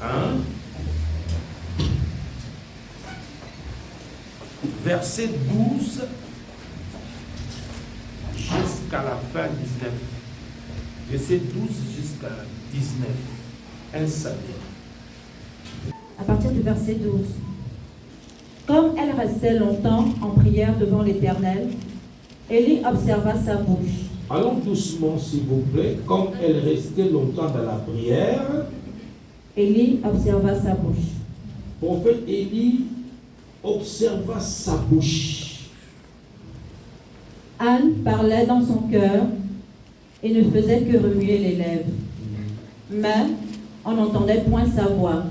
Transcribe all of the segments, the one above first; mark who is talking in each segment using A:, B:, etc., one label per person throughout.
A: 1, verset 12 jusqu'à la fin 19. Verset 12 jusqu'à 19. Un Samuel.
B: À partir du verset 12. Comme elle restait longtemps en prière devant l'Éternel, Élie observa sa bouche.
A: Allons doucement, s'il vous plaît. Comme elle restait longtemps dans la prière,
B: Élie observa sa bouche.
A: prophète Élie observa sa bouche.
B: Anne parlait dans son cœur et ne faisait que remuer les lèvres. Mais on n'entendait point sa voix.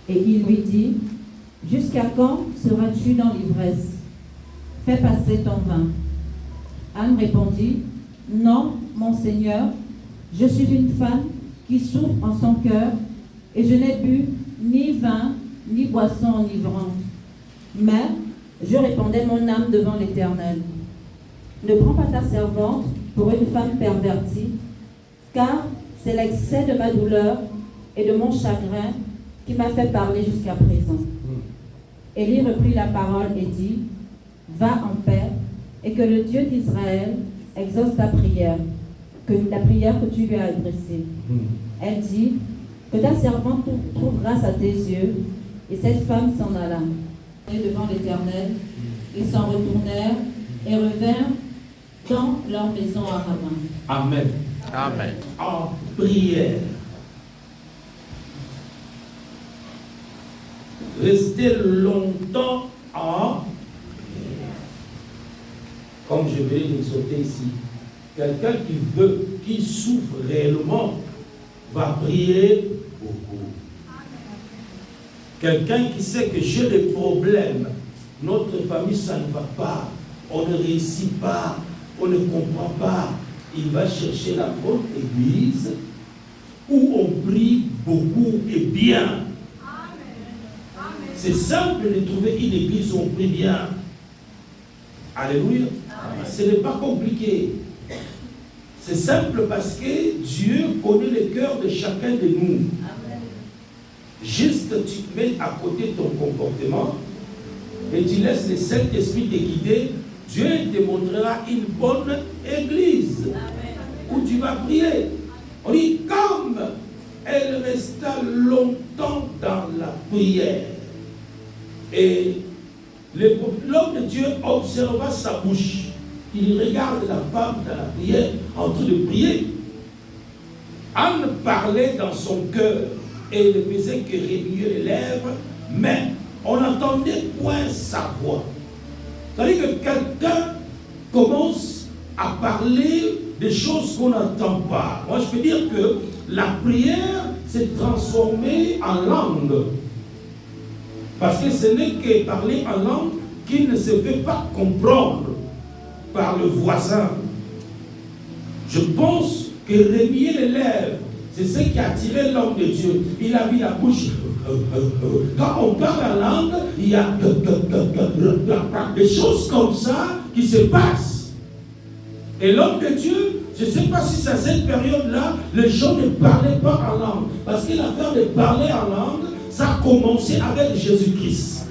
B: Et il lui dit, « Jusqu'à quand seras-tu dans l'ivresse? Fais passer ton vin. » Anne répondit, « Non, mon Seigneur, je suis une femme qui souffre en son cœur, et je n'ai bu ni vin, ni boisson enivrante. Mais je répandais mon âme devant l'Éternel. Ne prends pas ta servante pour une femme pervertie, car c'est l'excès de ma douleur et de mon chagrin qui m'a fait parler jusqu'à présent. » Élie reprit la parole et dit, « Va en paix, et que le Dieu d'Israël exauce ta prière, que la prière que tu lui as adressée. » Elle dit, « Que ta servante trouve grâce à tes yeux. » Et cette femme s'en alla. Devant l'Éternel, ils s'en retournèrent et revinrent dans leur maison à Rama.
A: Amen.
C: Amen.
A: En prière. Rester longtemps en prière. Comme je vais l'exhorter ici, quelqu'un qui souffre réellement, va prier beaucoup. Quelqu'un qui sait que j'ai des problèmes, notre famille, ça ne va pas, on ne réussit pas, on ne comprend pas, il va chercher la bonne église où on prie beaucoup et bien. C'est simple de trouver une église où on prie bien. Alléluia. Ce n'est pas compliqué. C'est simple parce que Dieu connaît le cœur de chacun de nous. Juste, tu mets à côté ton comportement et tu laisses le Saint-Esprit te guider. Dieu te montrera une bonne église où tu vas prier. On dit, comme elle resta longtemps dans la prière. Et l'homme de Dieu observa sa bouche. Il regarde la femme dans la prière, en train de prier. Anne parlait dans son cœur et ne faisait que remuer les lèvres, mais on n'entendait point sa voix. C'est-à-dire que quelqu'un commence à parler des choses qu'on n'entend pas. Moi, je peux dire que la prière s'est transformée en langue. Parce que ce n'est que parler en langue qui ne se fait pas comprendre par le voisin. Je pense que remuer les lèvres, c'est ce qui a attiré l'homme de Dieu. Il a vu la bouche. Quand on parle en langue, il y a des choses comme ça qui se passent. Et l'homme de Dieu, je ne sais pas si c'est à cette période-là, les gens ne parlaient pas en langue. Parce que l'affaire de parler en langue, ça a commencé avec Jésus-Christ.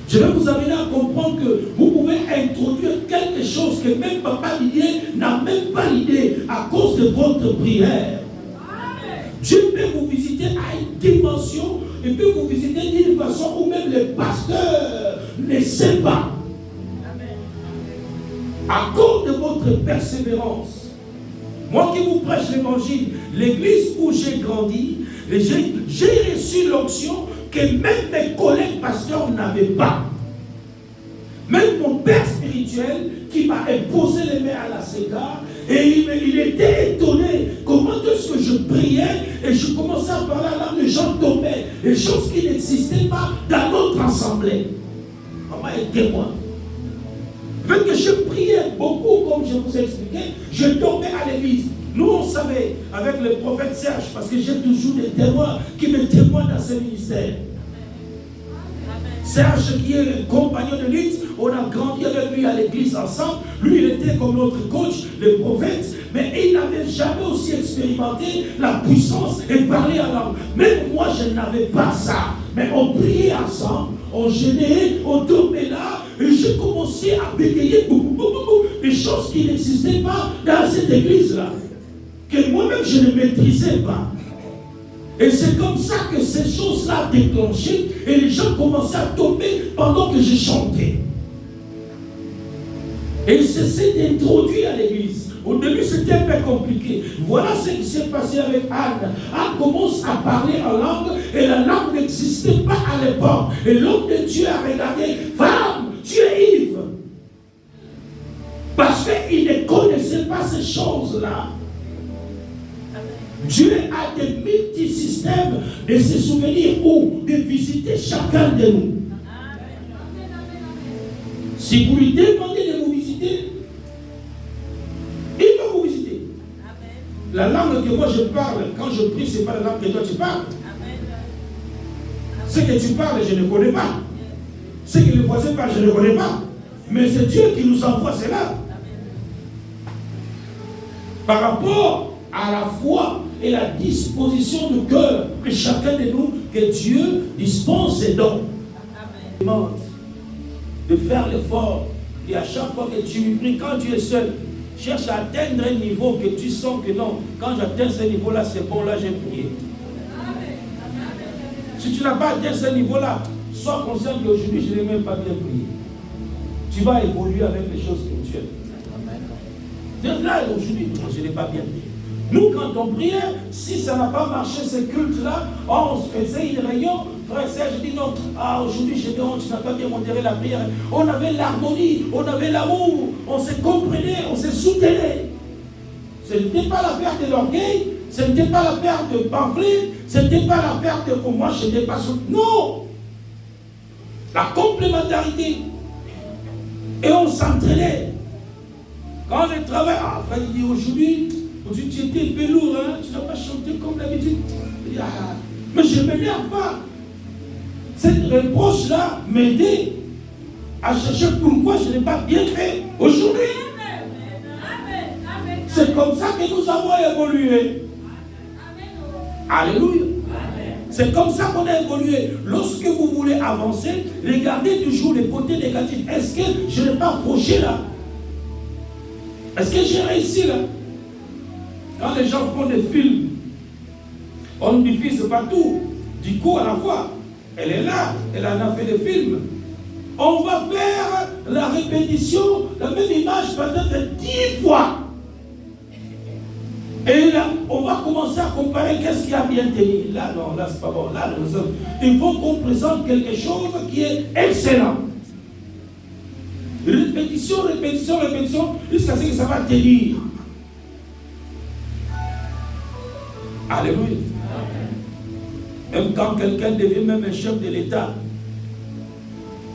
A: Je vais vous amener à comprendre que vous pouvez introduire quelque chose que même Papa Didier n'a même pas l'idée à cause de votre prière. Dieu peut vous visiter à une dimension et peut vous visiter d'une façon où même le pasteur ne sait pas. À cause de votre persévérance. Moi qui vous prêche l'évangile, l'église où j'ai grandi, j'ai reçu l'onction que même mes collègues pasteurs n'avaient pas. Même mon père spirituel qui m'a imposé les mains à la sécart, et il était étonné comment est-ce que je priais et je commençais à parler là, les gens tombaient, des choses qui n'existaient pas dans notre assemblée. Maman est témoin. Fait que je priais beaucoup, comme je vous ai expliqué, je tombais à l'église. Nous, on savait, avec le prophète Serge, parce que j'ai toujours des témoins qui me témoignent dans ce ministère. Serge, qui est le compagnon de lutte, on a grandi avec lui à l'église ensemble. Lui, il était comme notre coach, le prophète. mais ils n'avaient jamais aussi expérimenté la puissance et parler en langue. Même moi, je n'avais pas ça. Mais on priait ensemble, on gênait, on dormait là, et j'ai commencé à bégayer des choses qui n'existaient pas dans cette église-là, que moi-même je ne maîtrisais pas. Et c'est comme ça que ces choses-là déclenchaient, et les gens commençaient à tomber pendant que je chantais. Et il s'essaie d'introduire à l'église. Au début, c'était un peu compliqué. Voilà ce qui s'est passé avec Anne. Anne commence à parler en langue, et la langue n'existait pas à l'époque. Et l'homme de Dieu a regardé, femme, tu es ivre. Parce qu'il ne connaissait pas ces choses-là. Dieu a des multisystèmes de se souvenir ou de visiter chacun de nous. Si vous lui demandez de vous visiter, il va vous visiter. La langue que moi je parle, quand je prie, ce n'est pas la langue que toi tu parles. Ce que tu parles, je ne connais pas. Ce que le voisin parle, je ne connais pas. Mais c'est Dieu qui nous envoie cela. Par rapport à la foi et la disposition du cœur de chacun de nous, que Dieu dispense ses dons. Amen. De faire l'effort, et à chaque fois que tu pries, quand tu es seul, cherche à atteindre un niveau que tu sens que non, quand j'atteins ce niveau-là, c'est bon, là j'ai prié. Si tu n'as pas atteint ce niveau-là, sois conscient qu'aujourd'hui, je n'ai même pas bien prié. Tu vas évoluer avec les choses spirituelles. Là, aujourd'hui, je n'ai pas bien prié. Nous, quand on priait, si ça n'a pas marché, ce culte-là, on se faisait une réunion. Frère Serge, je dis non, aujourd'hui, j'ai dit, tu n'as pas bien modéré la prière. On avait l'harmonie, on avait l'amour, on se comprenait, on se soutenait. Ce n'était pas l'affaire de l'orgueil, ce n'était pas l'affaire de pamphlet, ce n'était pas l'affaire de que moi, je n'étais pas soutenu. Non! La complémentarité. Et on s'entraînait. Quand je travaille, frère, il dit aujourd'hui, tu étais un peu lourd, hein? Tu n'as pas chanté comme d'habitude. Mais je ne m'énerve pas. Cette reproche-là m'aidait à chercher pourquoi je n'ai pas bien fait aujourd'hui. C'est comme ça que nous avons évolué. Alléluia. C'est comme ça qu'on a évolué. Lorsque vous voulez avancer, regardez toujours les côtés négatifs. Est-ce que je n'ai pas fauché là? Est-ce que j'ai réussi là? Quand les gens font des films, on diffuse partout, du coup à la fois. Elle est là, elle en a fait des films. On va faire la répétition, la même image peut-être 10 fois. Et là, on va commencer à comparer qu'est-ce qui a bien tenu. Là, non, là, c'est pas bon. Là, il faut qu'on présente quelque chose qui est excellent. Répétition, répétition, répétition, jusqu'à ce que ça va tenir. Alléluia. Même quand quelqu'un devient même un chef de l'État,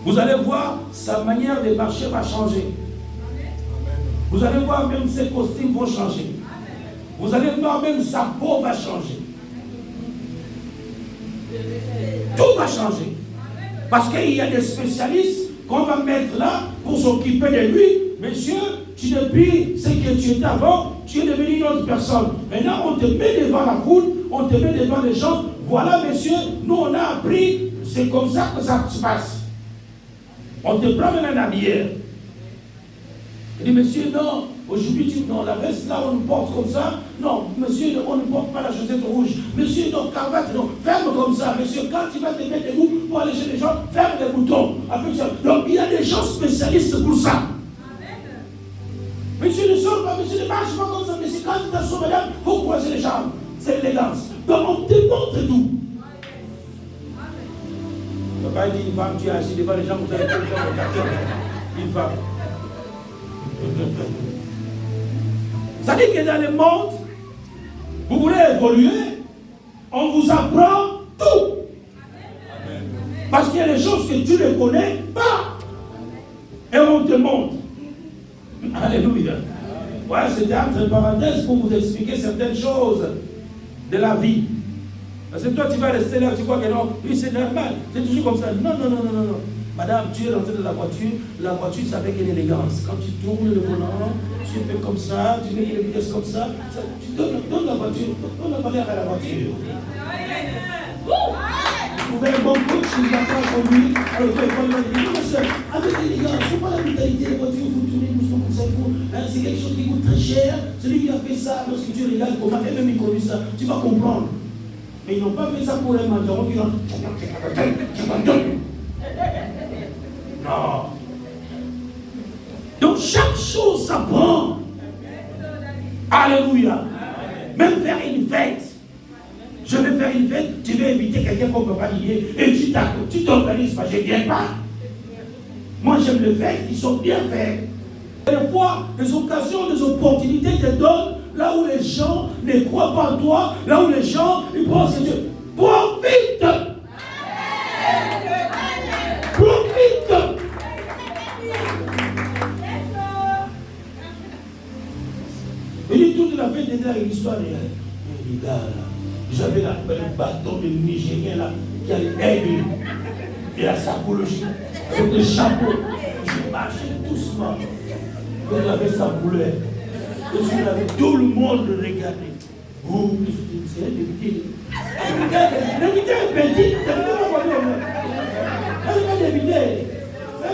A: vous allez voir, sa manière de marcher va changer. Vous allez voir, même ses costumes vont changer. Vous allez voir, même sa peau va changer. Tout va changer. Parce qu'il y a des spécialistes qu'on va mettre là pour s'occuper de lui. Monsieur, tu n'es plus ce que tu étais avant, tu es devenu une autre personne. Maintenant, on te met devant la foule, on te met devant les gens. Voilà, monsieur, nous on a appris, c'est comme ça que ça se passe. On te prend même un habilleur. Il dit, monsieur, non, aujourd'hui, non, la veste là, on nous porte comme ça. Non, monsieur, on ne porte pas la chaussette rouge. Monsieur, non, cravate, non, ferme comme ça. Monsieur, quand tu vas te mettre debout pour aller chez les gens, ferme les boutons. Donc, il y a des gens spécialistes pour ça. Monsieur ne sort pas, monsieur ne marche pas comme ça. Monsieur, quand tu t'assois, madame, il faut croiser les jambes. C'est l'élégance. Donc, on te montre tout. Papa dit une femme, tu es assis devant les gens, vous avez pas les gens regardés. Une femme. Ça dit que dans le monde, vous voulez évoluer, on vous apprend tout. Parce qu'il y a des choses que tu ne connais pas. Et on te montre. Alléluia. Ouais, c'était entre parenthèses pour vous expliquer certaines choses de la vie. Parce que toi, tu vas rester là, tu crois que non, oui, c'est normal, c'est toujours comme ça. Non, non, non, non, non. Madame, tu es rentrée dans la voiture c'est avec une élégance. Quand tu tournes le volant, tu fais comme ça, tu mets les vitesses comme ça, tu donnes la voiture, donne la valeur à la voiture. Vous trouvez un bon coach, il va pas conduire, alors qu'il va dire, non, monsieur, avec élégance, ce n'est pas la mentalité de la voiture, vous tournez doucement comme ça, c'est quelque chose qui coûte très cher. Celui qui a fait ça, lorsque tu regardes comment, et même il conduit ça, tu vas comprendre. Mais ils n'ont pas fait ça pour les mandarins qui ont. Non. Donc chaque chose s'apprend. Alléluia. Même faire une fête. Je vais faire une fête, tu veux inviter quelqu'un qu'on ne peut pas lier et tu t'organises pas, je ne viens pas. Moi j'aime les fêtes, ils sont bien faits. Des fois, des occasions, des opportunités te donnent là où les gens ne croient pas en toi, là où les gens ils pensent que Dieu. Profite! Profite! Il dit toute la fête était avec l'histoire de gars là. J'avais le bâton de Nigérien là qui a l'aigle et la sapologie avec le chapeau. Je marchais doucement. Quand j'avais sa couleur, et je l'avais tout le monde regardé. Oh, c'est un député. Le député est petit. Le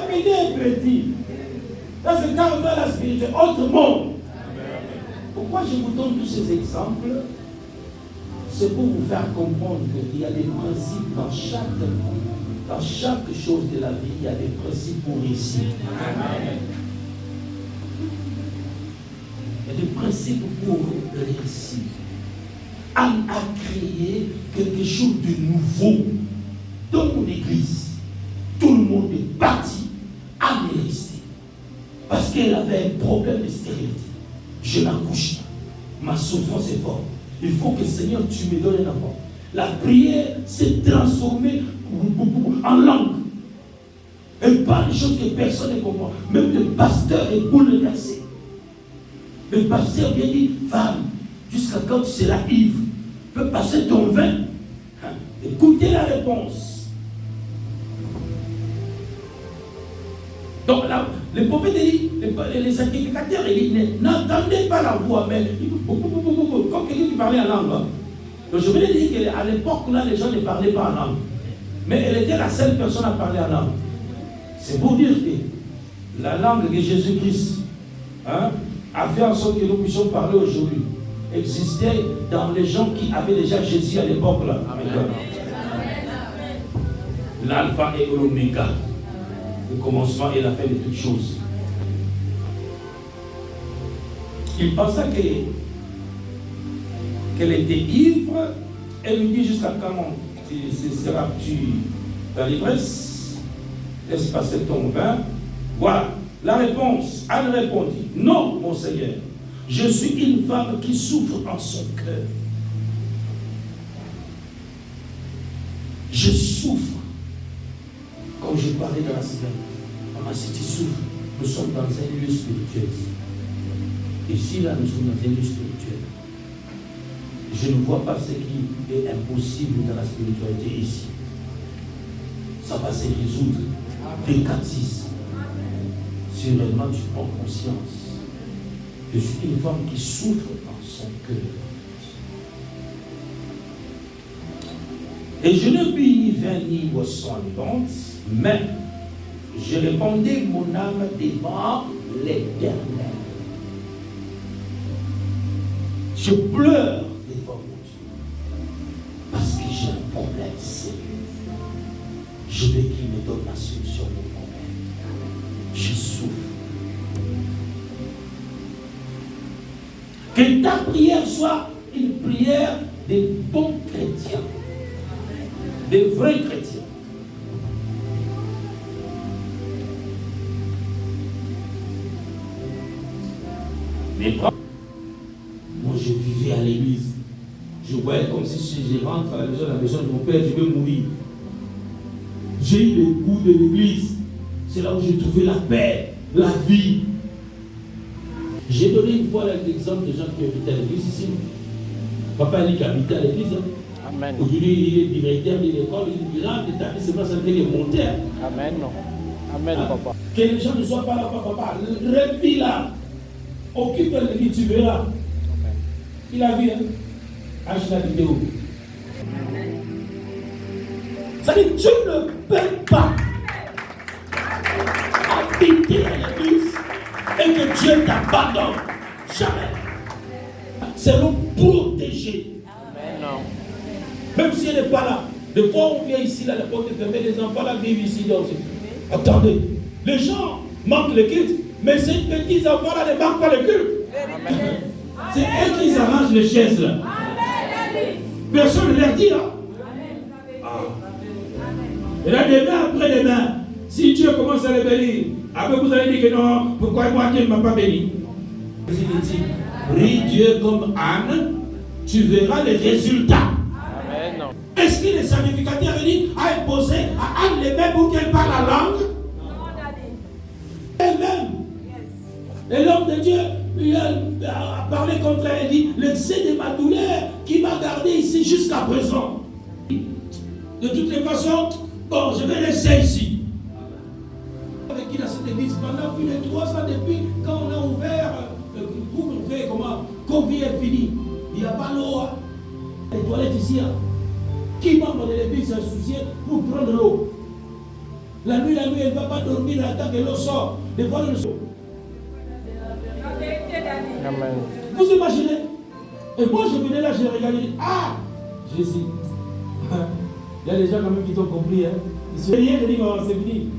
A: député est petit. Là, c'est quand même la spiritualité. Autrement. Pourquoi je vous donne tous ces exemples? C'est pour vous faire comprendre qu'il y a des principes dans chaque chose de la vie, il y a des principes pour réussir. Amen. Il y a des principes pour réussir. Anne a créé quelque chose de nouveau dans mon église. Tout le monde est parti. Anne est restée. Parce qu'elle avait un problème de stérilité. Je n'accouche pas. Ma souffrance est forte. Il faut que Seigneur, tu me donnes un enfant. La prière s'est transformée en langue. Elle parle des choses que personne ne comprend. Même le pasteur est bouleversé. Le pasteur vient dire, femme, jusqu'à quand tu seras ivre? Tu peux passer ton vin. Écoutez la réponse. Donc là, le prophète dit, les sacrificateurs, il dit, n'entendez pas la voix, mais comme quelqu'un qui parlait en langue. Donc je voulais dire qu'à l'époque là, les gens ne parlaient pas en langue. Mais elle était la seule personne à parler en langue. C'est pour dire que la langue de Jésus-Christ a fait en sorte que nous puissions parler aujourd'hui. Existait dans les gens qui avaient déjà Jésus à l'époque là. L'alpha et l'oméga. Le commencement et la fin de toutes choses. Il pensa qu'elle était ivre. Elle lui dit jusqu'à quand seras-tu dans l'ivresse? Laisse passer ton vin. Voilà la réponse. Anne répondit, non mon Seigneur, je suis une femme qui souffre en son cœur. Je souffre. Comme je parlais dans la semaine, maman, si tu souffres, nous sommes dans un lieu spirituel. Ici, là, nous sommes dans un lieu spirituel. Je ne vois pas ce qui est impossible dans la spiritualité ici. Ça va se résoudre. Des 4-6. Si réellement tu prends conscience, je suis une femme qui souffre dans son cœur. Et je ne bus ni vin ni boisson vivante, mais je répandais mon âme devant l'Éternel. Je pleure devant mon Dieu parce que j'ai un problème sérieux. Je veux qu'il me donne la solution à mon problème. Je souffre. Que ta prière soit une prière des bons chrétiens. Des vrais chrétiens. Mais moi je vivais à l'église. Je voyais comme si je rentre à la maison de mon père, je vais mourir. J'ai eu le goût de l'église. C'est là où j'ai trouvé la paix, la vie. J'ai donné une fois l'exemple des gens qui habitaient à l'église ici. Papa dit qu'il habitait à l'église.
C: Amen.
A: Aujourd'hui, il est directeur de l'école, il grand établissement, ça fait les monteurs.
C: Amen. Amen, papa.
A: Que les gens ne soient pas là, papa. Remplis là. Occupe le lit, tu verras.
C: Amen.
A: Il a vu, hein? Achète la vidéo. Ça dit, tu ne peux pas habiter à l'église et que Dieu t'abandonne. Jamais. C'est le protéger.
C: Amen.
A: Même si elle n'est pas là. Des fois, on vient ici, là, la porte est fermée, les enfants là vivent ici. Donc, attendez, les gens manquent le culte, mais ces petits enfants là ne manquent pas le culte.
C: Amen.
A: C'est eux qui arrangent les chaises là. Personne ne leur dit là. Et là, demain après demain, si Dieu commence à les bénir, après vous allez dire que non, pourquoi moi Dieu ne m'a pas béni? Prie Dieu comme Anne, tu verras les résultats.
C: Amen.
A: Est-ce que le sacrificateur a imposé à Anne les mêmes pour qu'elle parle la langue? Elle-même. Et l'homme de Dieu il a parlé contre elle et dit, l'excès de ma douleur qui m'a gardé ici jusqu'à présent. De toutes les façons, bon, je vais rester ici. Avec qui dans cette église pendant plus de 3 ans depuis quand on a ouvert couvre-feu, comment Covid est fini. Il n'y a pas l'eau. Hein. Les toilettes ici. Hein. Qui membre de l'église s'est soucié pour prendre l'eau? La nuit, elle ne va pas dormir tant que l'eau sort. Des fois, le sort.
C: Amen.
A: Vous imaginez? Et moi, je venais là, je regardais. Ah! Jésus. Il y a des gens quand même qui t'ont compris. Hein? Ils se rien de dire, c'est fini.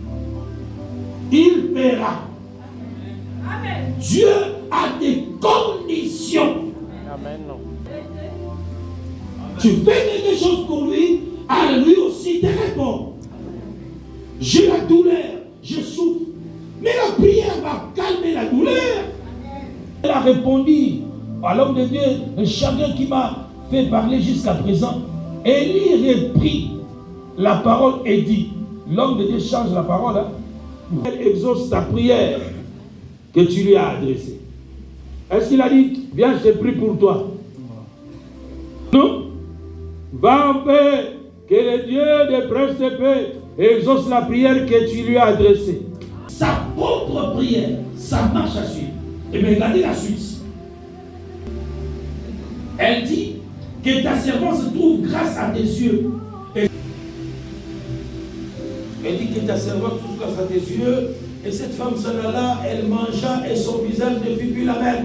A: Il paiera. Amen. Dieu a des conditions.
C: Amen.
A: Tu fais quelque chose pour lui, à lui aussi te répond. J'ai la douleur, je souffre. Mais la prière va calmer la douleur. Elle a répondu à l'homme de Dieu, chacun qui m'a fait parler jusqu'à présent. Élie reprit la parole et dit, l'homme de Dieu change la parole. Hein? Elle exauce ta prière que tu lui as adressée. Est-ce qu'il a dit, viens, je prie pour toi? Non. Va en paix, que le Dieu des princes de paix exauce la prière que tu lui as adressée. Sa propre prière, ça marche à suivre. Et bien regardez la suite. Elle dit que ta servante se trouve grâce à tes yeux. Elle dit que ta servante se trouve grâce à tes yeux. Et cette femme là, elle mangea et son visage ne fut plus la même.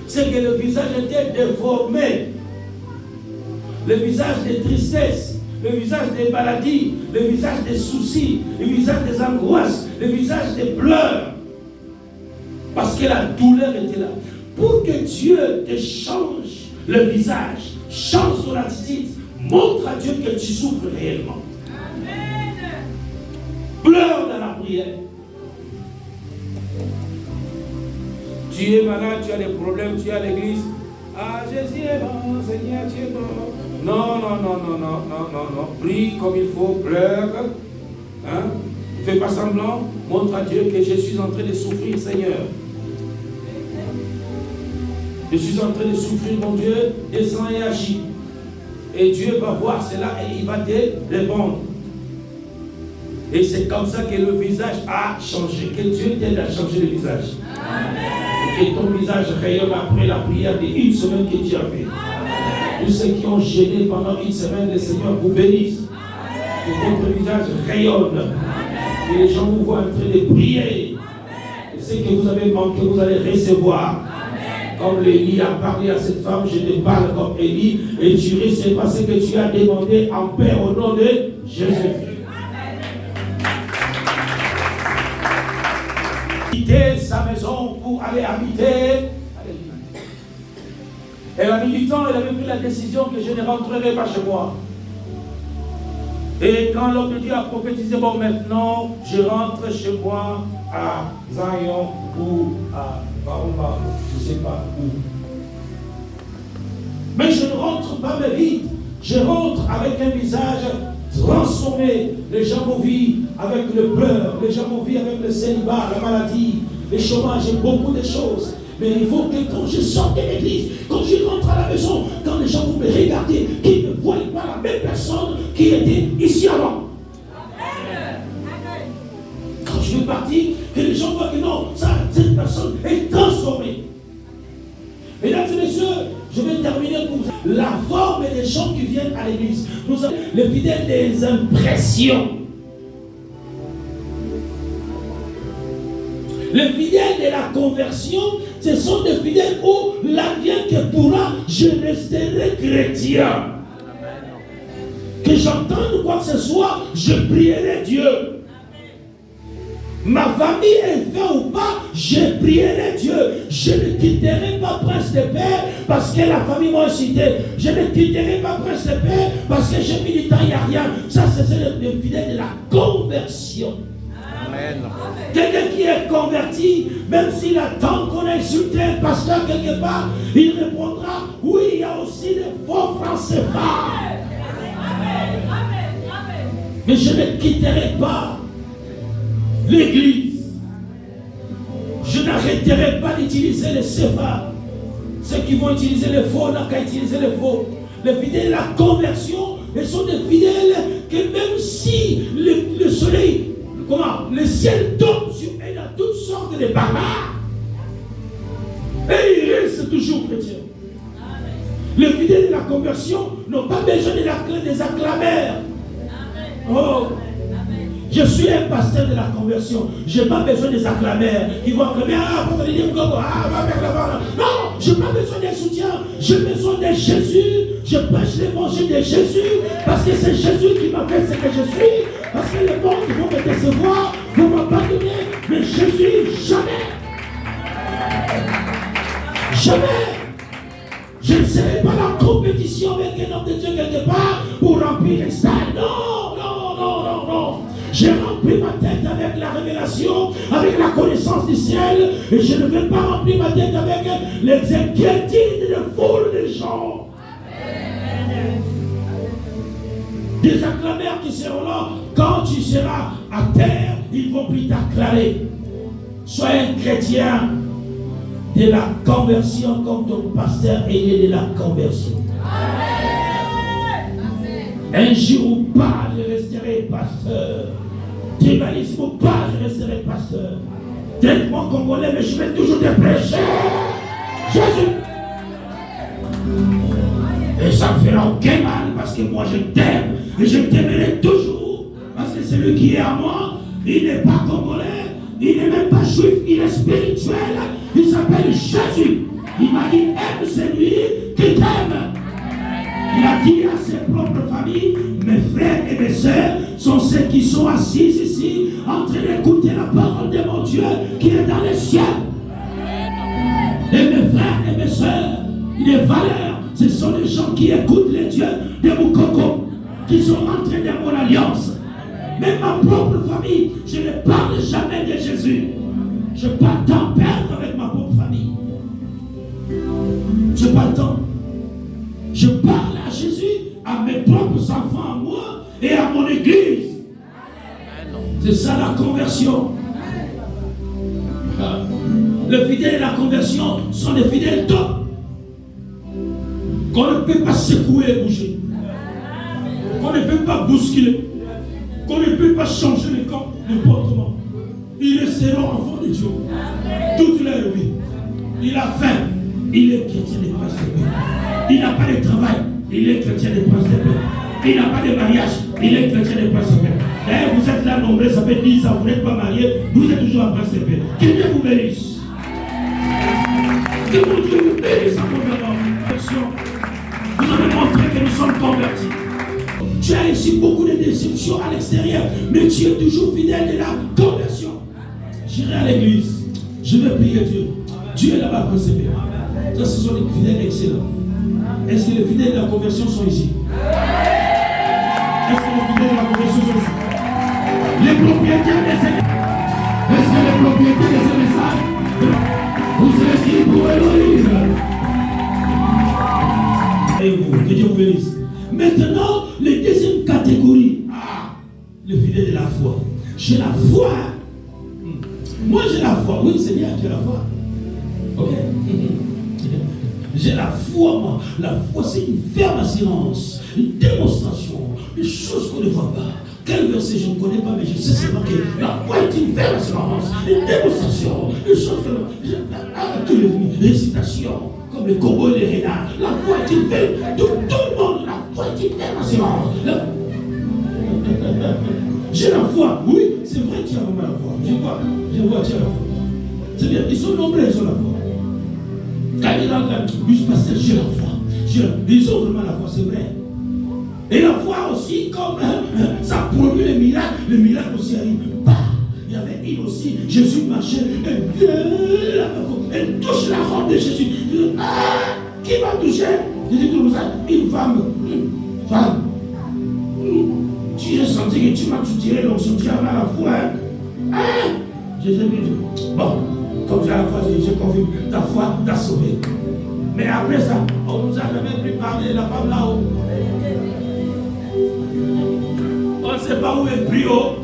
A: C'est que le visage était déformé. Le visage des tristesses, le visage des maladies, le visage des soucis, le visage des angoisses, le visage des pleurs. Parce que la douleur était là. Pour que Dieu te change le visage, change ton attitude, montre à Dieu que tu souffres réellement. Amen. Pleure dans la prière. Tu es malade, tu as des problèmes, tu es à l'église. Ah, Jésus est bon, Seigneur, tu es bon. Non. Prie comme il faut, pleure. Hein? Ne fais pas semblant. Montre à Dieu que je suis en train de souffrir, Seigneur. Je suis en train de souffrir, mon Dieu. Descends et agis. Et Dieu va voir cela et il va te répondre. Et c'est comme ça que le visage a changé. Que Dieu t'aide à changer le visage. Amen. Que ton visage rayonne après la prière d'1 semaine que tu as fait. Tous ceux qui ont gêné pendant 1 semaine, le Seigneur vous bénisse. Que votre visage rayonne. Amen. Que les gens vous voient en train de prier. Et ce que vous avez manqué, vous allez recevoir. Amen. Comme Élie a parlé à cette femme, je te parle comme Élie. Et tu recevras ce que tu as demandé en paix au nom de Jésus. Quitter sa maison pour aller habiter. Elle a mis du temps, elle avait pris la décision que je ne rentrerai pas chez moi. Et quand l'homme de Dieu a prophétisé, bon maintenant, je rentre chez moi à Zion ou à Baomba, je ne sais pas où. Mais je ne rentre pas mais vite. Je rentre avec un visage transformé. Les gens m'ont vu avec le pleur, les gens m'ont vu avec le célibat, la maladie, le chômage et beaucoup de choses. Mais il faut que quand je sors de l'église, quand je rentre à la maison, quand les gens vont me regarder, qu'ils me voient vois pas la même personne qui était ici avant. Quand je vais partir, que les gens voient que non, cette personne est transformée. Mesdames et messieurs, je vais terminer pour vous. La forme des gens qui viennent à l'église. Nous avons les fidèles des impressions. Les fidèles de la conversion, ce sont des fidèles où l'advient que pourra, je resterai chrétien. Que j'entende quoi que ce soit, je prierai Dieu. Ma famille est faite ou pas, je prierai Dieu. Je ne quitterai pas Prince de Paix parce que la famille m'a cité. Je ne quitterai pas Prince de Paix parce que j'ai mis du temps, il n'y a rien. Ça, c'est le fidèle de la conversion.
C: Amen.
A: Quelqu'un qui est converti, même s'il attend qu'on ait insulté un pasteur quelque part, il répondra, oui, il y a aussi des faux francs CFA. Mais je ne quitterai pas l'église. Je n'arrêterai pas d'utiliser les CFA. Ceux qui vont utiliser les faux n'ont qu'à utiliser les faux. Les fidèles de la conversion, ils sont des fidèles que même si le soleil, le ciel tombe sur eux dans toutes sortes de barbares, et ils restent toujours chrétiens. Les fidèles de la conversion n'ont pas besoin des acclameurs. Oh, je suis un pasteur de la conversion. Je n'ai pas besoin des acclameurs qui vont acclamer. Non, je n'ai pas besoin d'un soutien. J'ai besoin de Jésus. Je prêche l'évangile de Jésus parce que c'est Jésus qui m'a fait ce que je suis. Parce que le monde va me décevoir, vont m'abandonner. Mais Jésus, jamais. Jamais. Je ne serai pas en compétition avec un homme de Dieu quelque part pour remplir les stades. Non, non, non, non, non. J'ai rempli ma tête avec la révélation, avec la connaissance du ciel, et je ne vais pas remplir ma tête avec les inquiétudes de foule de gens. Des acclameurs qui seront là, quand tu seras à terre, ils vont plus t'acclamer. Sois un chrétien de la conversion comme ton pasteur est né de la conversion. Un jour ou pas, je resterai pasteur. Tribalisme ou pas, je resterai pasteur. Traite-moi congolais, mais je vais toujours te prêcher Jésus. Et ça ne fera aucun mal parce que moi je t'aime et je t'aimerai toujours. Parce que celui qui est à moi, il n'est pas congolais, il n'est même pas juif, il est spirituel. Il s'appelle Jésus. Il m'a dit, aime celui qui t'aime. Il a dit à ses propres familles, mes frères et mes sœurs sont ceux qui sont assis ici en train d'écouter la parole de mon Dieu qui est dans les cieux. Et mes frères et mes sœurs, les valeurs, ce sont les gens qui écoutent les dieux de Moukoko, qui sont entrés dans mon alliance. Même ma propre famille, je ne parle jamais de Jésus. Je n'ai pas le temps de perdre avec ma propre famille. Je n'ai pas le temps. Je parle à Jésus, à mes propres enfants, à moi et à mon église. C'est ça la conversion. Les fidèles de la conversion sont des fidèles top. Qu'on ne peut pas secouer et bouger. Qu'on ne peut pas bousculer. Qu'on ne peut pas changer le corps n'importe comment. Ils resteront enfants de Dieu toute leur vie. Il a faim, il est chrétien des princes de paix. Il n'a pas de travail, il est chrétien des princes de paix. Il n'a pas de mariage, il est chrétien des princes de paix. D'ailleurs, vous êtes là nombreux, ça fait 10 ans, vous n'êtes pas mariés, vous êtes toujours un prince de paix. Que Dieu vous bénisse. Que mon Dieu vous bénisse en conversion. Vous avez montré que nous sommes convertis. Tu as ici beaucoup de déceptions à l'extérieur, mais tu es toujours fidèle de la conversion. J'irai à l'église, je vais prier Dieu. Dieu est là-bas pour s'aimer. Ça, ce sont les fidèles excellents. Est-ce que les fidèles de la conversion sont ici? Est-ce que les fidèles de la conversion sont ici? Les propriétaires des églises. Est-ce que les propriétaires de ces messages? Vous êtes qui pour Elohim? Et vous, que Dieu vous bénisse. Maintenant, les deuxième catégorie. Les fidèles de la foi. J'ai la foi. Moi j'ai la foi. Oui, c'est bien, tu as la foi. Ok. J'ai la foi, moi. La foi, c'est une ferme assurance, une démonstration, une chose qu'on ne voit pas. Quel verset je ne connais pas, mais je sais c'est marqué. La foi est une ferme assurance, une démonstration, une chose que tous les récitations, comme les corbeaux et les renards. La foi est une ferme, tout le monde, la foi est une ferme assurance. J'ai la foi, oui, c'est vrai, tu as vraiment la foi. Je vois, tu as la foi. C'est bien, ils sont nombreux, ils ont la foi. Quand il est dans la bus pasteur, j'ai la foi. Ils ont vraiment la foi, c'est vrai. Et la foi aussi, comme ça produit les miracles aussi arrivent. Bah, il y avait une aussi, Jésus marchait, elle touche la robe de Jésus. Qui m'a touché? Jésus dit, une femme. Tu as senti que tu m'as tout tiré, donc tu as la foi. Jésus dit, bon, comme j'ai la foi, j'ai confirme, ta foi t'a sauvé. Mais après ça, on nous a jamais plus parlé de la femme là-haut. On ne sait pas où est plus haut.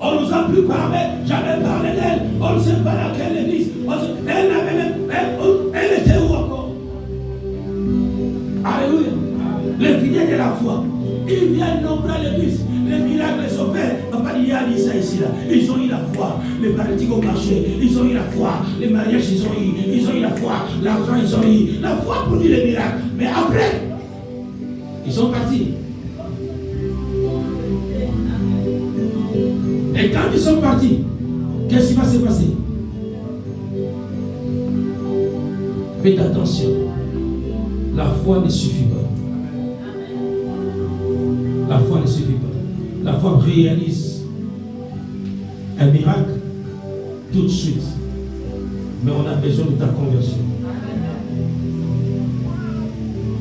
A: On nous a plus parlé, jamais parlé d'elle. On ne sait pas dans quelle église. Elle n'avait même. Elle était où encore? Alléluia. Les piliers de la foi. Ils viennent nombrer l'église. Les miracles s'opèrent. Papa dit, il y a dit ça ici là. Ils ont eu la foi. Les paralytiques ont marché. Ils ont eu la foi. Les mariages, ils ont eu la foi. L'argent, ils ont eu. La foi produit les miracles. Mais après, ils sont partis. Et quand ils sont partis, qu'est-ce qui va se passer? Faites attention. La foi ne suffit pas. La foi ne suffit pas. La foi réalise un miracle tout de suite. Mais on a besoin de ta conversion.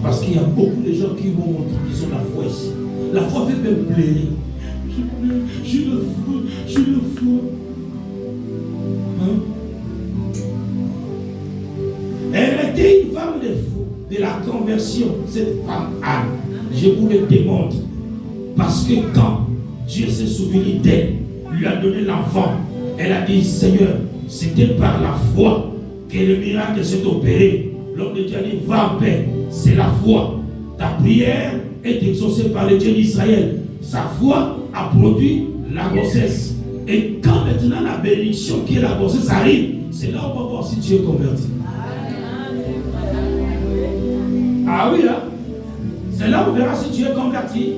A: Parce qu'il y a beaucoup de gens qui vont montrer qu'ils ont la foi ici. La foi fait même pleurer. Je le foi. Hein? Elle était une femme de la conversion, cette femme Anne. Je vous le démontre. Parce que quand Dieu s'est souvenu d'elle, lui a donné l'enfant, elle a dit, Seigneur, c'était par la foi que le miracle s'est opéré. L'homme de Dieu a dit, va en paix. C'est la foi. Ta prière est exaucée par le Dieu d'Israël. Sa foi a produit la grossesse. Et quand maintenant la bénédiction qui est la grossesse arrive, c'est là où on va voir si tu es converti. Ah oui, hein? C'est là où on verra si tu es converti.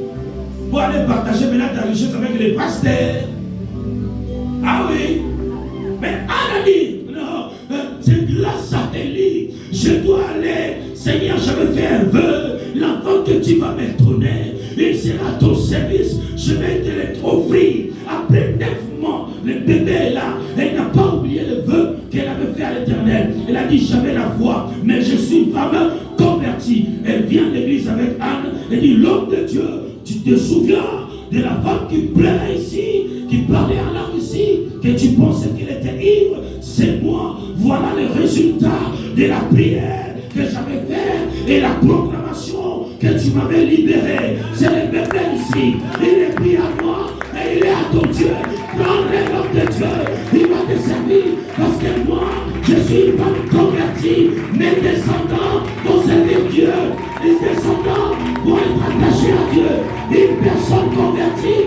A: Pour aller partager maintenant ta richesse avec les pasteurs. Ah oui. Mais Anne a dit, non, c'est grâce à Élie. Je dois aller. Seigneur, j'avais fait un vœu. L'enfant que tu vas me donner, il sera à ton service. Je vais te l'offrir. Après 9 mois, le bébé est là. Elle n'a pas oublié le vœu qu'elle avait fait à l'Éternel. Elle a dit, j'avais la foi, mais je suis une femme convertie. Elle vient à l'église avec Anne. Elle dit, l'homme de Dieu, tu te souviens de la femme qui pleurait ici, qui parlait en langue ici, que tu pensais qu'elle était ivre? C'est moi. Voilà le résultat de la prière que j'avais fait et la proclamation que tu m'avais libéré. C'est le bébé ici. Il est pris à moi et il est à ton Dieu. Prends l'homme de Dieu. Il va te servir parce que moi, je suis une femme convertie. Mes descendants vont servir Dieu. Les descendants vont être attachés à Dieu. Une personne convertit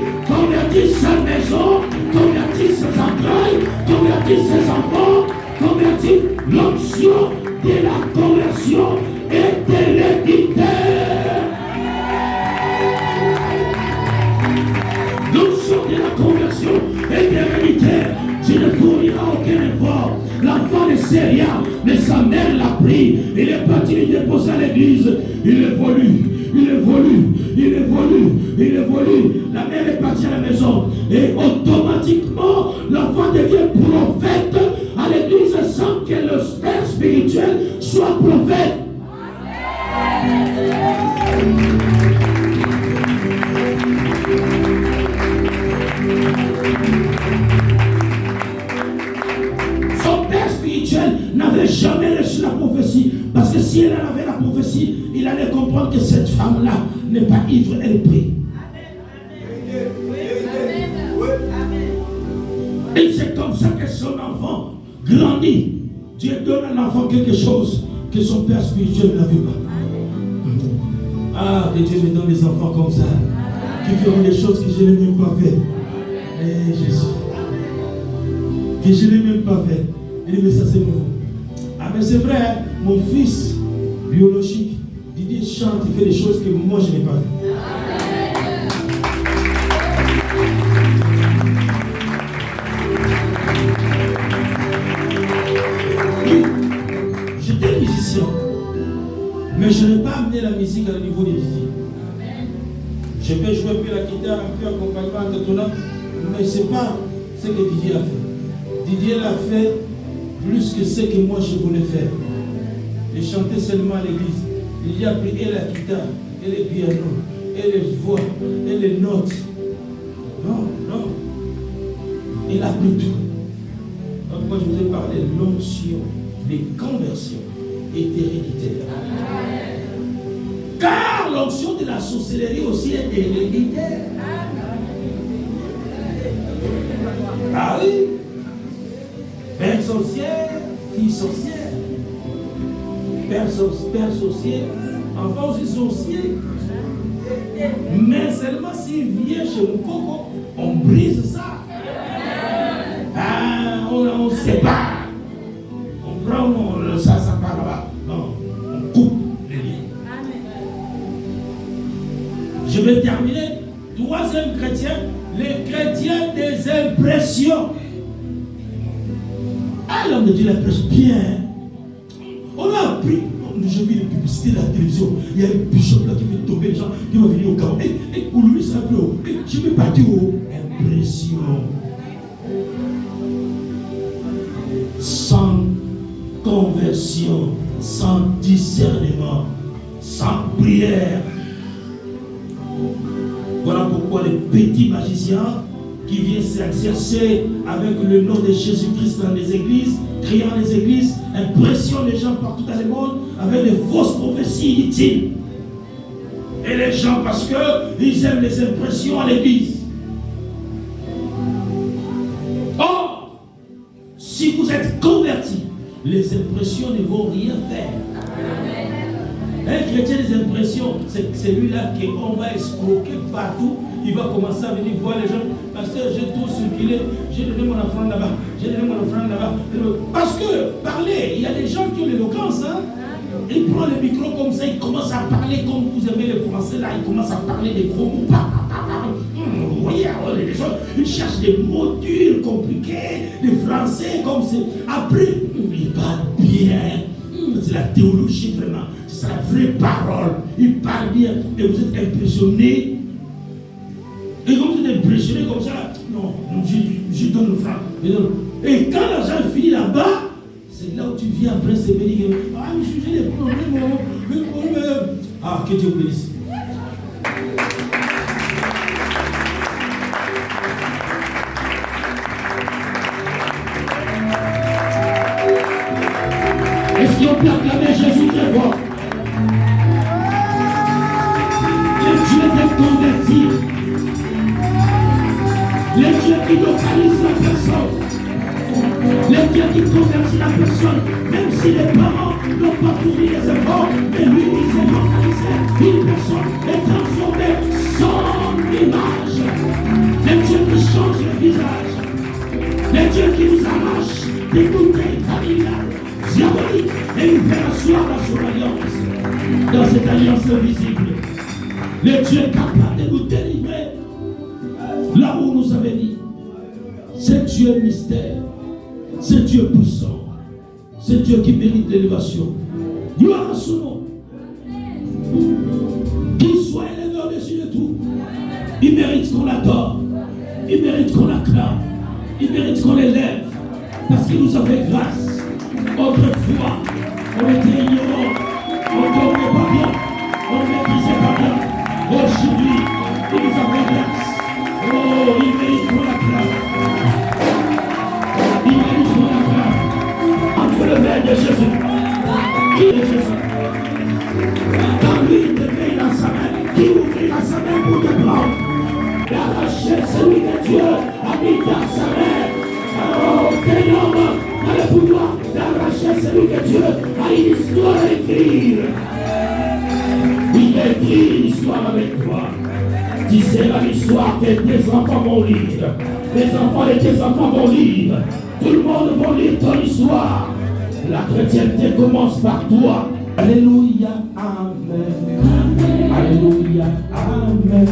A: sa maison, convertit ses entrailles, convertit ses enfants, convertit l'onction de la conversion et de l'équité. L'onction de la conversion et de l'équité. Tu ne fourniras aucun effort. L'enfant ne sait rien, mais sa mère l'a pris. Il est parti le déposer à l'église. Il évolue. La mère est partie à la maison. Et automatiquement, l'enfant devient prophète à l'église sans que le père spirituel soit prophète. Son père spirituel n'avait jamais reçu la prophétie. Parce que si elle avait la prophétie, il allait comprendre que cette femme-là n'est pas ivre, elle prie. Et c'est comme ça que son enfant grandit. Dieu donne à l'enfant quelque chose que son père spirituel n'avait pas. Ah, que Dieu me donne des enfants comme ça, qui feront des choses que je n'ai même pas fait. Eh Jésus, que je n'ai même pas fait. Il dit, mais ça c'est nouveau. Ah, mais c'est vrai, hein, mon fils biologique, Didier chante, il fait des choses que moi je n'ai pas fait. J'étais musicien, mais je n'ai pas amené la musique à niveau des Didier. Je peux jouer un peu la guitare, un peu accompagnement, mais ce n'est pas ce que Didier a fait. Didier l'a fait plus que ce que moi je voulais faire. Il chantait seulement à l'église. Il y a pris et la guitare, et les pianos, et les voix, et les notes. Non, non. Il a pris tout. Donc moi je vous ai parlé de l'onction, des conversions est héréditaire. Car l'onction de la sorcellerie aussi est héréditaire. Ah oui. Père sorcière, fille sorcière. Père sorcier, enfant aussi sorcier. Mais seulement s'il vient chez le coco, on brise ça. Ah, on sépare. On prend ça part là-bas. Non, on coupe les liens. Je vais terminer. Troisième chrétien, les chrétiens des impressions. Ah, l'homme de Dieu l'impresse bien. On a appris. J'ai vu les publicités de la télévision. Il y a un bishop là qui fait tomber les gens, qui va venir au camp. Et pour lui, ça plus haut. Je vais partir haut. Impression. Sans conversion, sans discernement, sans prière. Voilà pourquoi les petits magiciens qui viennent s'exercer avec le nom de Jésus-Christ dans les églises, criant les églises, impressionnent les gens partout dans le monde avec des fausses prophéties inutiles. Et les gens, parce qu'ils aiment les impressions à l'église. Or, si vous êtes convertis, les impressions ne vont rien faire. Un chrétien des impressions, c'est celui-là qu'on va escroquer partout. Il va commencer à venir voir les gens. Pasteur, j'ai tout circulé, j'ai donné mon offrande là-bas, j'ai donné mon offrande là-bas. Parce que parler, il y a des gens qui ont l'éloquence. Hein? Ils prennent le micro comme ça, ils commencent à parler comme vous aimez les Français là, ils commencent à parler des gros mots. Vous voyez, les gens, ils cherchent des mots durs, compliqués, des Français comme c'est. Après, ils parlent bien. C'est la théologie vraiment. C'est la vraie parole. Ils parlent bien. Et vous êtes impressionnés. Et comme vous êtes impressionné comme ça, non, je donne le franc. Et quand l'argent finit là-bas, c'est là où tu viens après se dire, ah, mais j'ai des problèmes. Ah, que Dieu vous bénisse. Est-ce qu'on peut acclamer Jésus très fort? Le Dieu des convertis. Le Dieu qui localise la personne. Le Dieu qui convertit la personne. Même si les parents n'ont pas fourni les efforts, mais lui, il s'est localisé. Une personne est transformée son image. Le Dieu qui change le visage. Le Dieu qui nous arrache des bouteilles familiales, diaboliques, et nous fait asseoir dans son alliance. Dans cette alliance invisible. Le Dieu est capable de nous délivrer. Là où nous avait dit, c'est Dieu mystère, c'est Dieu puissant, c'est Dieu qui mérite l'élévation. Gloire à son nom. Qu'il soit élevé au-dessus de tout. Il mérite qu'on l'adore, il mérite qu'on l'acclame, il mérite qu'on l'élève, parce qu'il nous a fait grâce. Autrefois, on était ignorants, on ne dormait pas bien, on ne maîtrisait pas bien. Aujourd'hui, il nous a fait grâce. Oh, il mérite qu'on l'acclame. Il mérite qu'on l'acclame. Entre le mains de Jésus. Qui est Jésus? Quand lui te met dans sa main, qui ouvrira sa main pour te prendre? L'arracher, celui de Dieu habite dans sa main. Oh, quel homme a le pouvoir d'arracher Dis-lui que Dieu a une histoire à écrire. Il écrit une histoire avec toi. Tu seras l'histoire que tes enfants vont lire. Tes enfants et tes enfants vont lire. Tout le monde va lire ton histoire. La chrétienté commence par toi. Alléluia, amen. Alléluia, amen.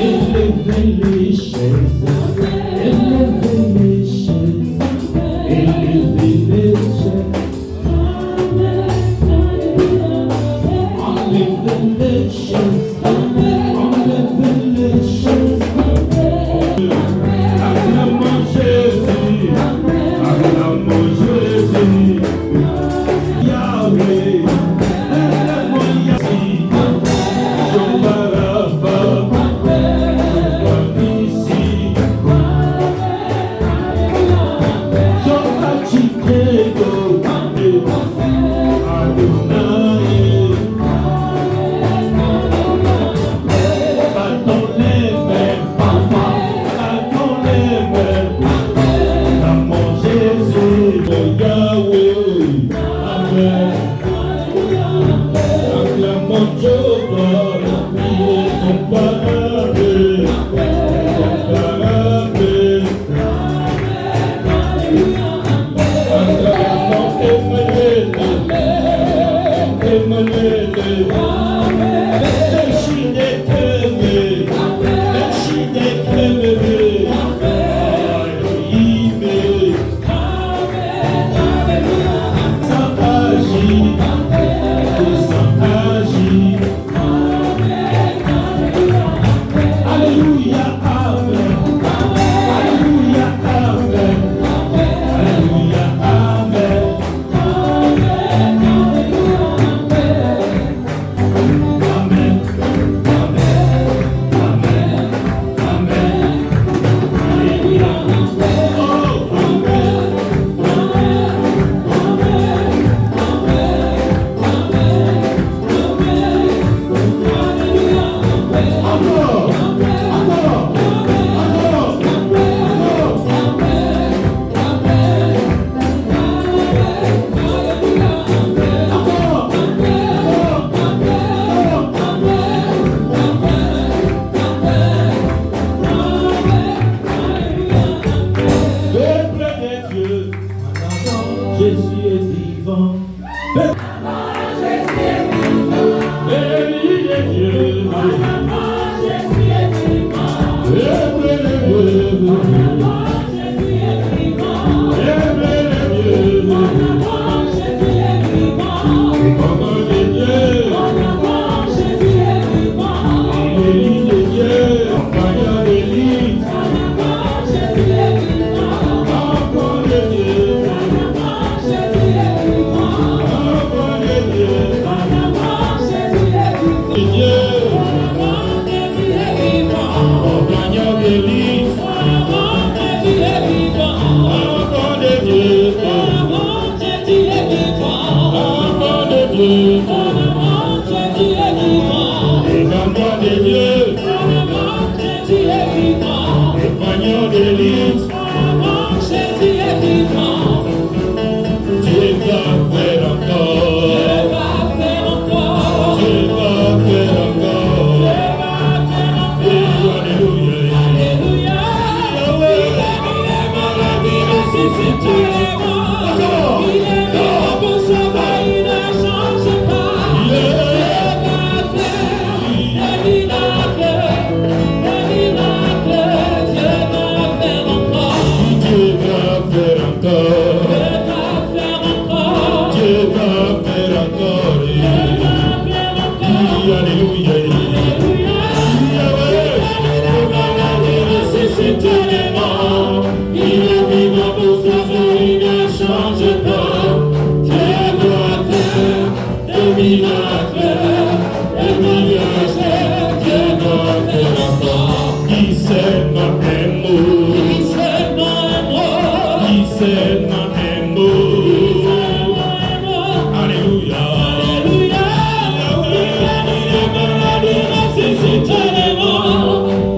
A: Élevez les chaises. Élevez les chaises. Élevez les chaises. Enlevez les chaises. Enlevez les chaises. Acclamons Jésus. Acclamons Jésus. Yahweh. Acclamons Yahweh. Jehovah Rapha. Jehovah Nissi. Jehovah Tsidkenu. Adonai.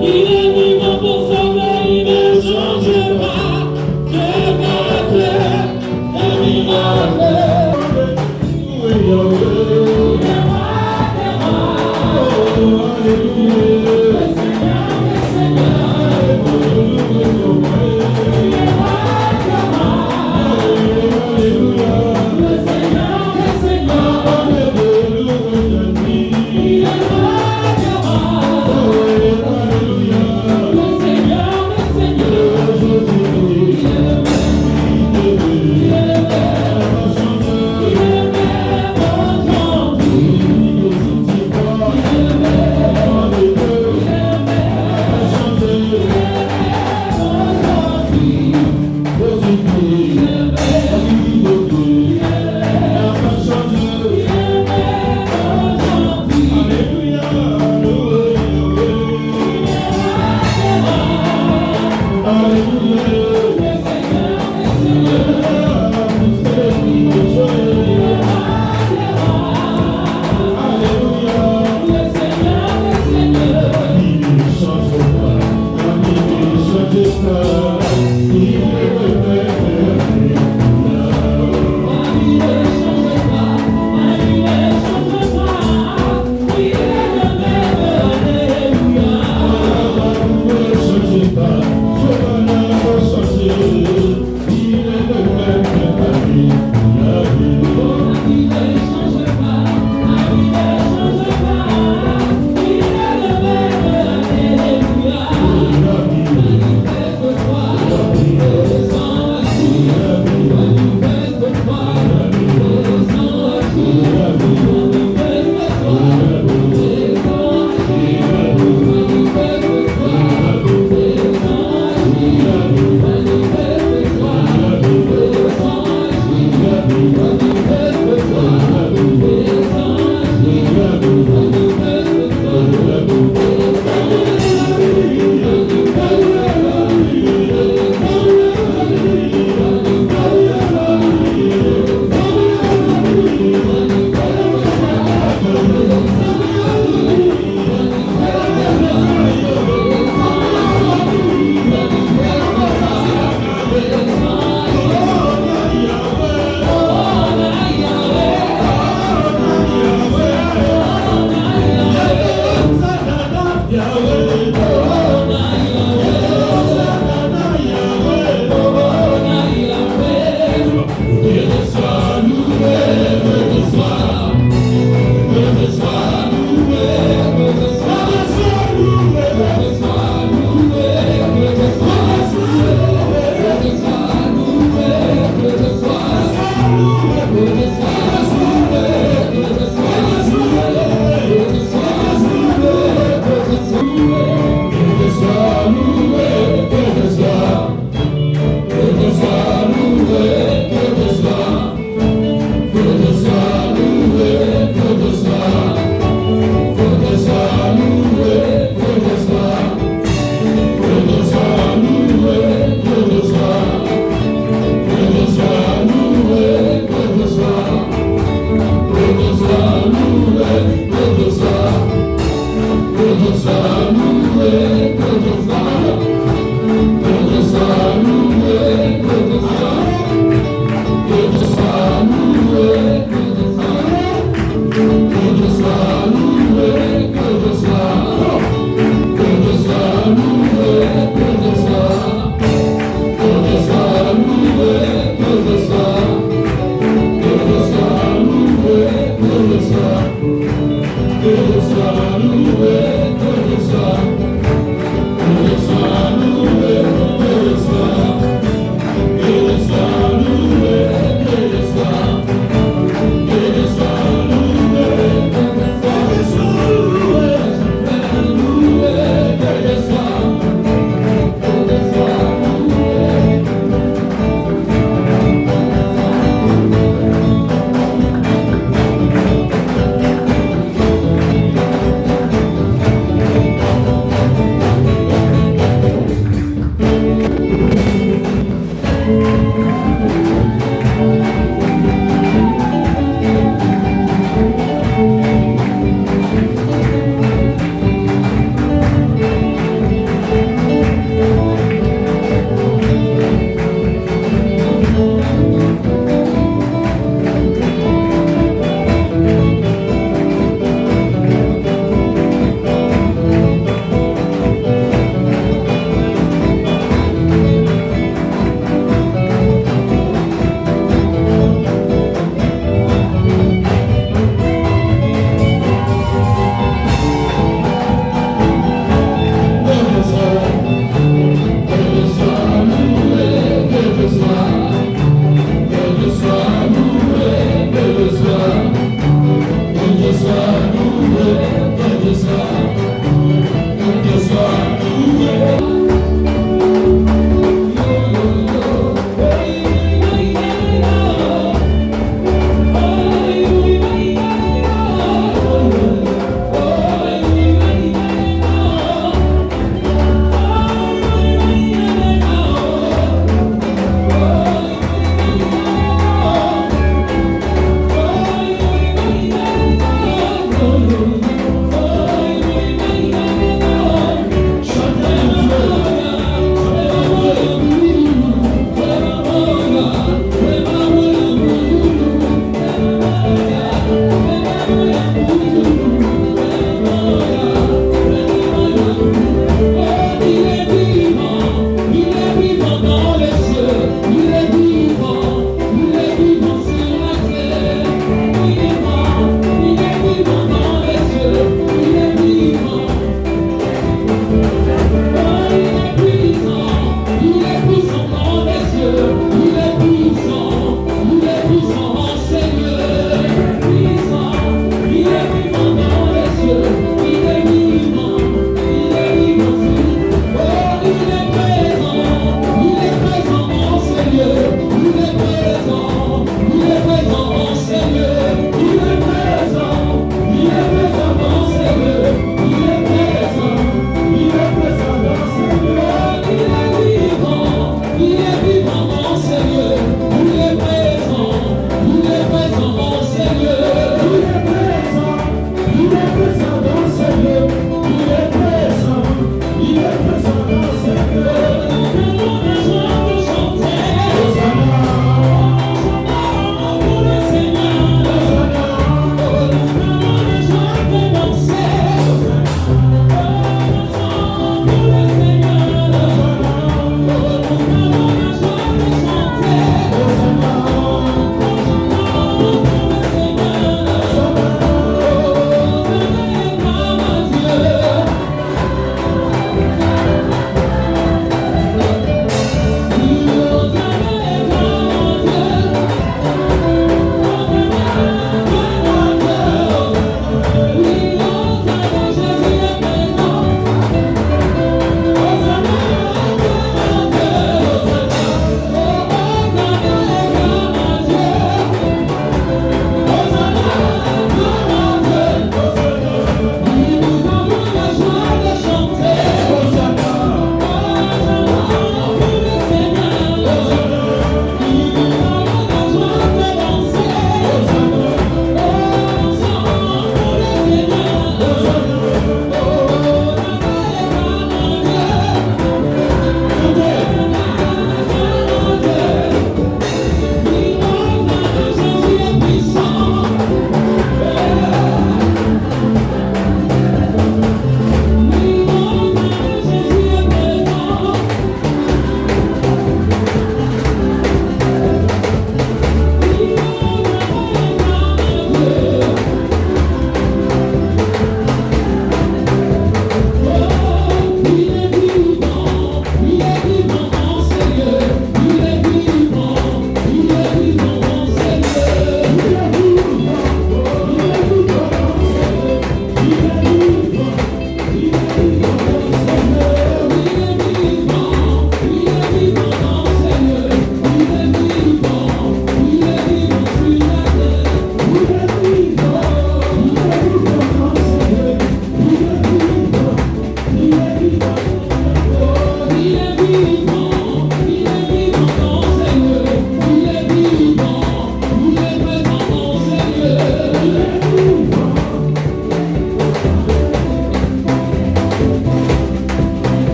D: Il est vivant pour sauver, il ne change pas.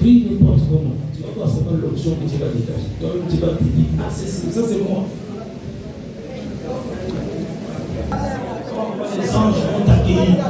A: Prie n'importe comment. Tu vas voir seulement l'option que tu vas dégager. Toi-même, tu vas te dire, ah, ça c'est moi. Les anges vont t'accueillir.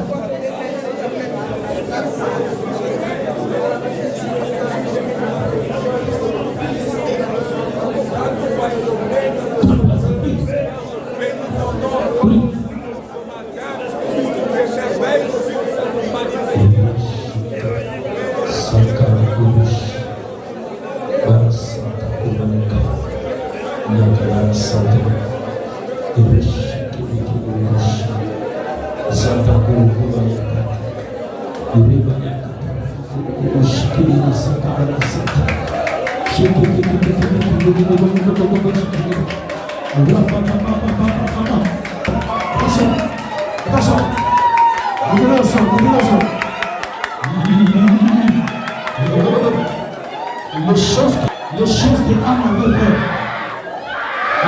A: Les choses que Anne avait fait,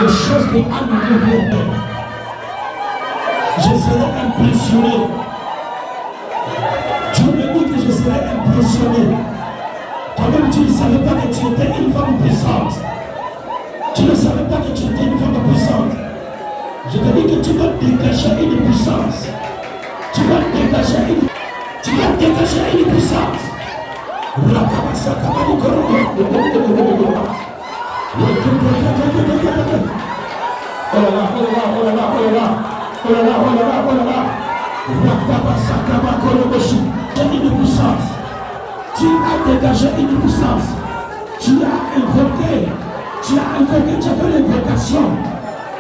A: les choses que Anne avait fait, je serai impressionné. Tu me dis que je serai impressionné. Toi-même, tu ne savais pas que tu étais une femme puissante. Tu ne savais pas que tu étais une femme puissante. Je te dis que tu vas dégager une puissance. Tu vas dégager une puissance. Oh là là, une puissance. Tu as dégagé une puissance. Tu as invoqué, tu as fait l'invocation.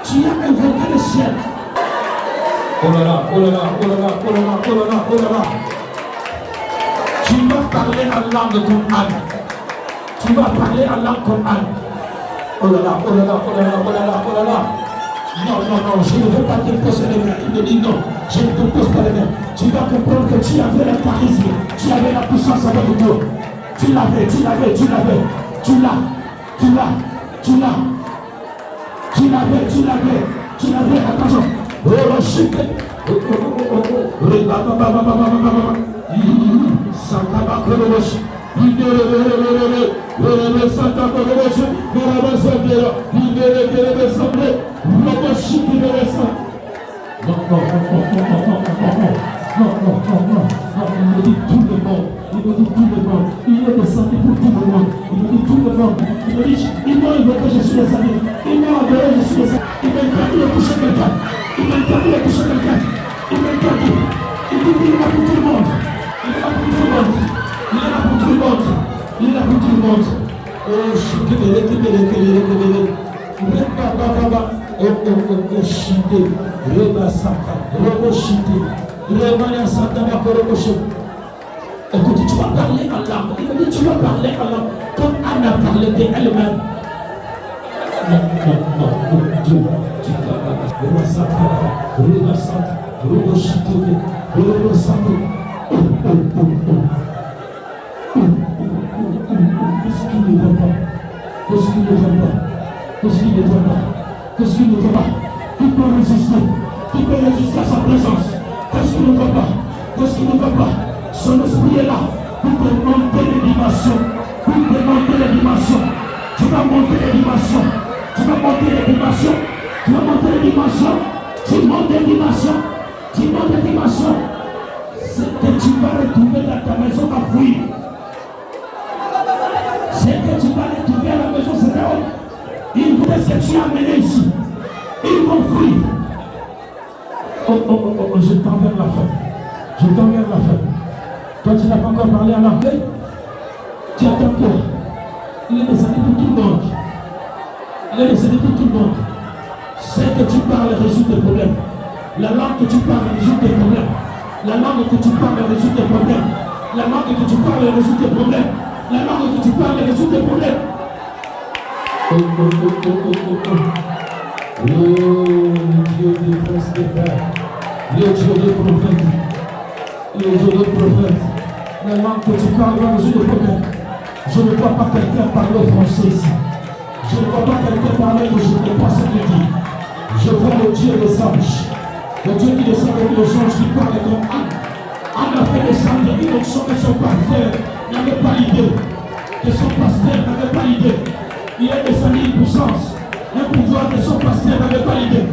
A: Tu as invoqué le ciel. Oh là là, oh là là, oh là là, oh là là, oh là là, oh là là. Tu vas parler en langue comme Anne. Tu vas parler en langue comme Anne. Oh là là, oh là là, oh là là, oh là là, oh là là. Non, non, non, je ne veux pas te poser les mains. Il me dit non, je ne te pose pas les mains. Tu vas comprendre que tu avais le charisme, tu avais la puissance avec toi. Tu l'avais. Attention. Oh, shit. Il me dit tout le monde. Il est descendu pour tout le monde. Il me dit tout le monde. Il me dit, ils m'ont évoqué, je suis descendu. Ils m'ont adoré, je suis descendu. Il m'a interdit de toucher quelqu'un. Il m'a interdit de toucher quelqu'un. Il m'a interdit. Il dit qu'il est là pour tout le monde. Il est là pour tout le monde. Il est là pour tout le monde. Il est là pour tout le monde. Oh, je suis kébélé. Oh, chité. Reba Santa. Robo chité. Reba Santa Makoro Chité. Écoute, tu vas parler en langue. Il me dit, tu vas parler en langue comme Anne a parlé d'elle-même. Non, Dieu. Reba Santa. Robo chité. Robo Santa. Qu'est-ce qu'il ne veut pas? Qui peut résister à sa présence? Qu'est-ce qu'il ne veut pas? Son esprit est là pour te monter les dimensions. Tu vas monter les dimensions. Tu montes les dimensions. C'est que tu vas retrouver dans ta maison à fuir. C'est que tu vas retrouver à la maison, c'est là. Ils vont ce que tu as amené ici. Ils vont fuir. Oh, je t'en vers la fin. Toi, tu n'as pas encore parlé à l'anglais. Tu attends quoi? Il est descendu pour tout le monde. C'est que tu parles résout tes problèmes. La langue que tu parles résout tes problèmes. La langue que tu parles résout tes problèmes. Oh, Dieu des princes des pères. Le Dieu des prophètes. La langue que tu parles va résoudre tes problèmes. Je ne vois pas quelqu'un parler français ici. Je ne vois pas quelqu'un parler que je ne sais pas ce qu'il dit. Je vois le Dieu des anges. Le Dieu qui descend avec les anges qui parle comme Anne. Anne a fait descendre une onction que son partenaire n'avait pas l'idée. pasteur n'avait pas l'idée. Il est descendu une puissance. Un pouvoir que son pasteur n'avait pas l'idée.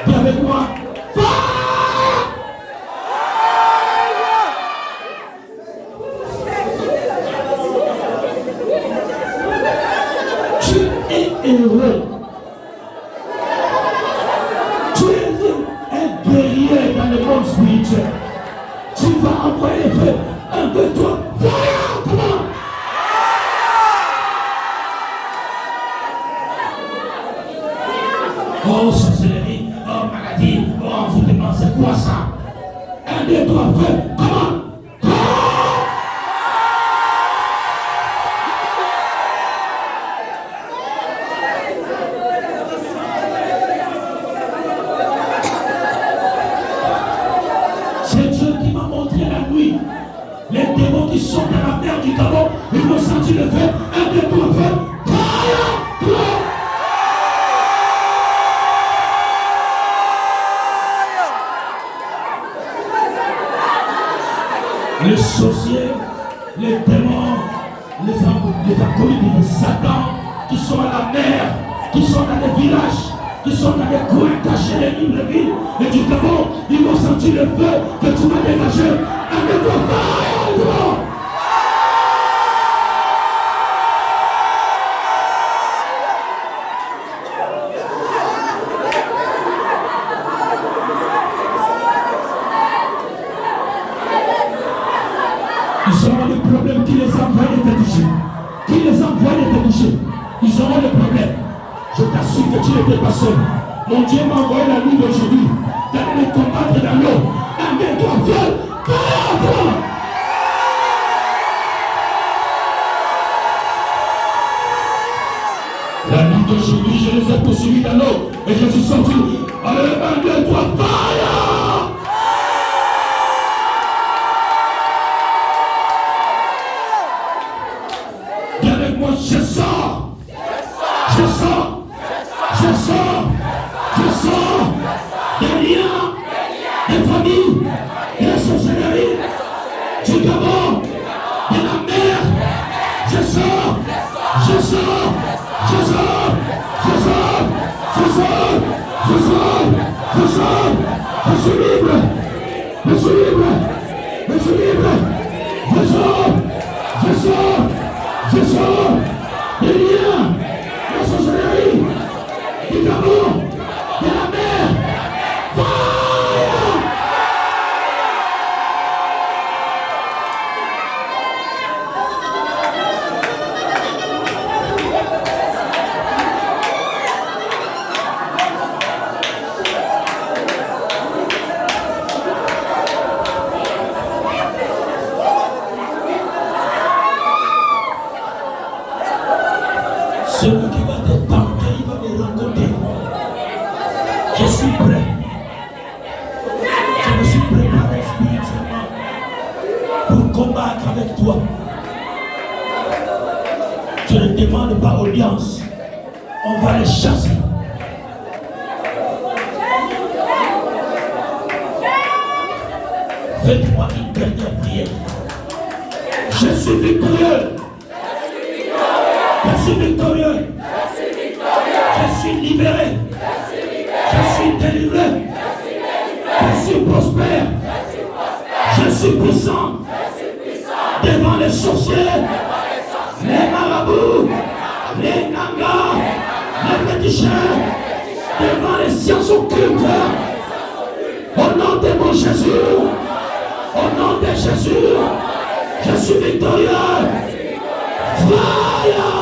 A: Dis avec moi. Tu es heureux. Tu es un guerrier dans le monde spirituel. Tu vas envoyer le feu. Un, deux, trois. Fire! Come on! Oh, sorcellerie. Oh, maladie. Oh, envoûtement. C'est quoi ça? Un, deux, trois. Feu! Come on! C'est Dieu qui m'a montré la nuit. Les démons qui sont dans la mer du Gabon, ils vont sentir le feu. Un, deux, trois, feu. Les sorciers, les démons, les acolytes de Satan qui sont à la mer, qui sont dans les villages, qui sont dans les coins cachés des libres villes et du Gabon, ils vont sentir le feu que tu vas dégager. Un, deux, trois, feu. Ils auront le problème qui les envoie de te toucher. Qui les envoie de te toucher. Ils auront le problème. Je t'assure que tu n'étais pas seul. Mon Dieu m'a envoyé la nuit d'aujourd'hui d'aller les combattre dans l'eau. Un, deux, trois, feu. La nuit d'aujourd'hui, je les ai poursuivis dans l'eau et je suis sorti. Allez, un, deux, trois, fire! Je sors, je sors, je sors, je sors des liens, des familles, de la sorcellerie, du Gabon, de la mer. Je sors, je sors, je sors, je sors, je sors, je sors, je sors, je suis libre, je suis libre, je suis libre, je sors, je sors, je sors. Les liens, la sorcellerie, du Gabon, de la mer, fire! Celui qui va te tenter, il va me rencontrer. Je suis prêt. Je me suis préparé spirituellement pour combattre avec toi. Je ne demande pas audience. On va les chasser. Faites-moi une dernière prière. Je suis victorieux. Je suis victorieux. Je suis libéré. Je suis délivré. Je suis prospère. Je suis puissant. Devant les sorciers, les marabouts, les nangas, les féticheurs, devant les sciences occultes. Au nom de mon Jésus, au nom de Jésus, je suis victorieux. Fire!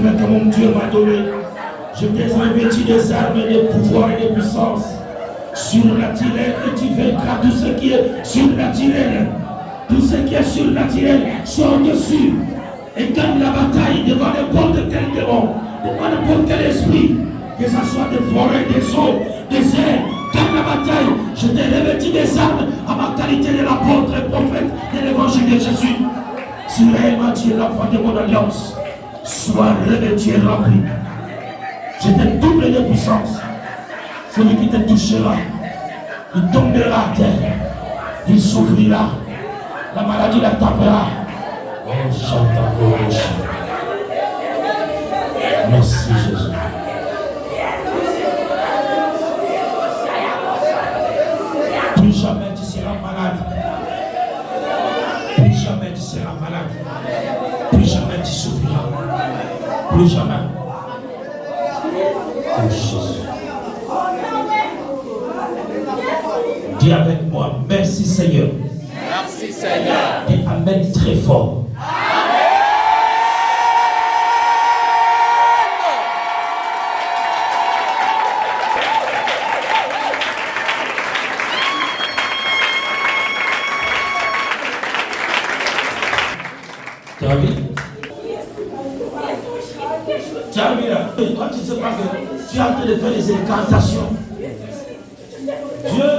A: Que mon Dieu m'a donné, Je t'ai revêtu des armes, des pouvoirs et des puissances surnaturelles, et tu vaincras tout ce qui est surnaturel. Tout ce qui est surnaturel soit au-dessus et gagne la bataille devant n'importe quel démon, devant n'importe quel esprit, que ce soit des forêts, des eaux, des airs. Gagne la bataille. Je t'ai revêtu des armes à ma qualité de l'apôtre et prophète de l'évangile de Jésus. Si réellement tu es l'enfant de mon alliance, sois revêtu et rempli. Je te double de puissance. Celui qui te touchera, il tombera à terre, il souffrira, la maladie la tapera. Oh, chante. Merci Jésus. Plus jamais tu seras malade. Plus jamais tu seras malade. Plus jamais tu souffriras. Plus jamais. Oh Jésus. Dis avec moi, merci Seigneur.
C: Merci Seigneur.
A: Dis amen très fort. Tu as vu? Tu as vu là? Toi tu ne sais pas que tu es en train de faire des incantations. Dieu,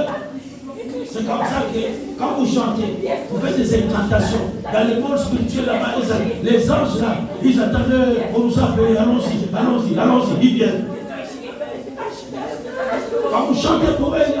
A: c'est comme ça que quand vous chantez, vous faites des incantations. Dans le monde spirituel là-bas, les anges là, ils attendaient pour nous appeler, allons-y, ils viennent. Quand vous chantez pour eux,